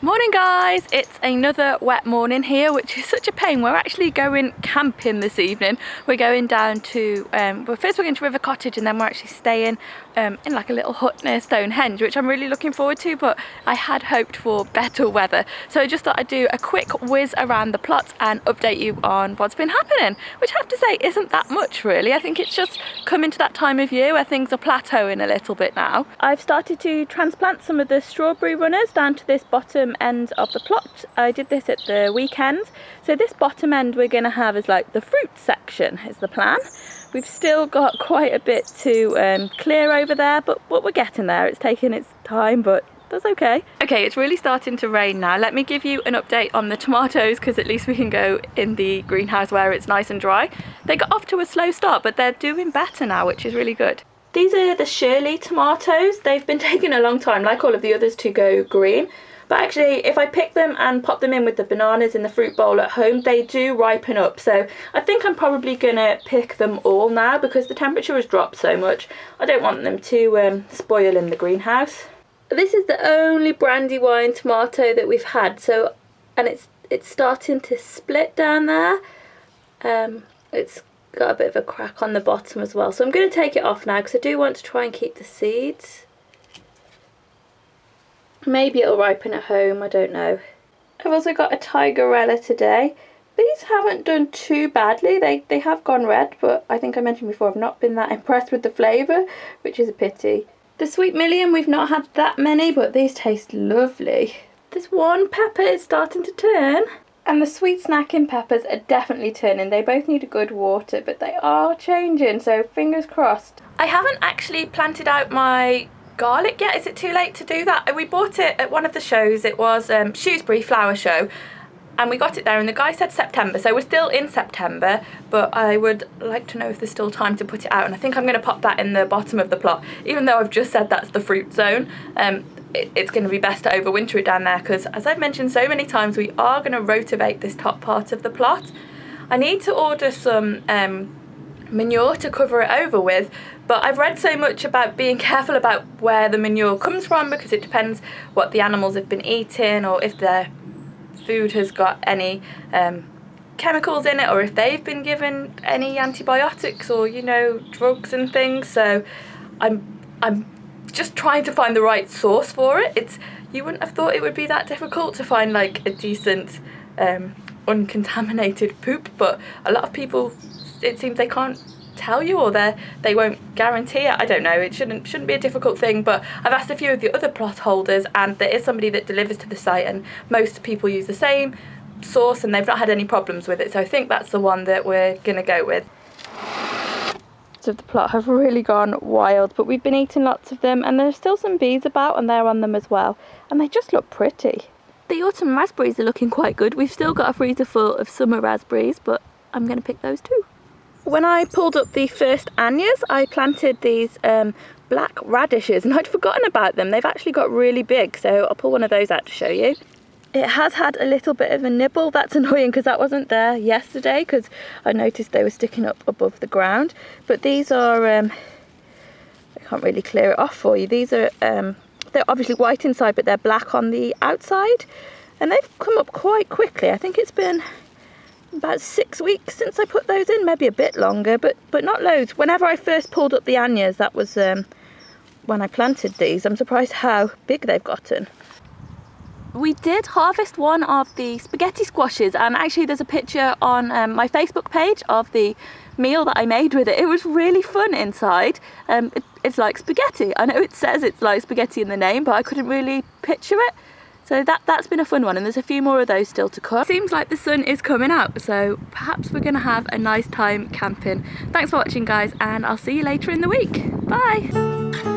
Morning guys, it's another wet morning here, which is such a pain. We're actually going camping this evening. We're going down to, well, first we're going to River Cottage and then we're actually staying in like a little hut near Stonehenge, which I'm really looking forward to, but I had hoped for better weather. So I just thought I'd do a quick whiz around the plot and update you on what's been happening, which I have to say isn't that much really. I think it's just coming to that time of year where things are plateauing a little bit now. I've started to transplant some of the strawberry runners down to this bottom end of the plot. I did this at the weekend. So this bottom end we're going to have is like the fruit section is the plan. We've still got quite a bit to clear over there, but we're getting there. It's taking its time, but that's okay. Okay, it's really starting to rain now. Let me give you an update on the tomatoes, because at least we can go in the greenhouse where it's nice and dry. They got off to a slow start, but they're doing better now, which is really good. These are the Shirley tomatoes. They've been taking a long time, like all of the others, to go green. But actually, if I pick them and pop them in with the bananas in the fruit bowl at home, they do ripen up. So I think I'm probably going to pick them all now because the temperature has dropped so much. I don't want them to spoil in the greenhouse. This is the only Brandywine tomato that we've had. So, and it's starting to split down there. It's got a bit of a crack on the bottom as well. So I'm going to take it off now because I do want to try and keep the seeds. Maybe it'll ripen at home, I don't know. I've also got a Tigerella today. These haven't done too badly. They have gone red, but I think I mentioned before I've not been that impressed with the flavour, which is a pity. The Sweet Million, we've not had that many, but these taste lovely. This one pepper is starting to turn. And the sweet snacking peppers are definitely turning. They both need a good water, but they are changing, so fingers crossed. I haven't actually planted out my garlic yet. Is it too late to do that? We bought it at one of the shows. It was Shrewsbury Flower Show, and we got it there and the guy said September, so we're still in September, but I would like to know if there's still time to put it out, and I think I'm going to pop that in the bottom of the plot, even though I've just said that's the fruit zone. It's going to be best to overwinter it down there because, as I've mentioned so many times, we are going to rotivate this top part of the plot. I need to order some manure to cover it over with, but I've read so much about being careful about where the manure comes from because it depends what the animals have been eating or if their food has got any chemicals in it or if they've been given any antibiotics or, you know, drugs and things. So I'm just trying to find the right source for it. You wouldn't have thought it would be that difficult to find like a decent uncontaminated poop, but a lot of people, it seems they can't tell you or they won't guarantee it. I don't know, it shouldn't be a difficult thing, but I've asked a few of the other plot holders and there is somebody that delivers to the site and most people use the same source and they've not had any problems with it, so I think that's the one that we're gonna go with. So the plot have really gone wild, but we've been eating lots of them and there's still some bees about and they're on them as well, and they just look pretty. The autumn raspberries are looking quite good. We've still got a freezer full of summer raspberries, but I'm gonna pick those too. When I pulled up the first annuals, I planted these black radishes and I'd forgotten about them. They've actually got really big, so I'll pull one of those out to show you. It has had a little bit of a nibble. That's annoying because that wasn't there yesterday because I noticed they were sticking up above the ground. But these are, I can't really clear it off for you. These are, they're obviously white inside, but they're black on the outside. And they've come up quite quickly. I think it's been about 6 weeks since I put those in, maybe a bit longer, but not loads. Whenever I first pulled up the annuals, that was when I planted these. I'm surprised how big they've gotten. We did harvest one of the spaghetti squashes, and actually there's a picture on my Facebook page of the meal that I made with it. It was really fun inside. It's like spaghetti. I know it says it's like spaghetti in the name, but I couldn't really picture it. So that's been a fun one, and there's a few more of those still to come. Seems like the sun is coming out, so perhaps we're gonna have a nice time camping. Thanks for watching guys, and I'll see you later in the week. Bye!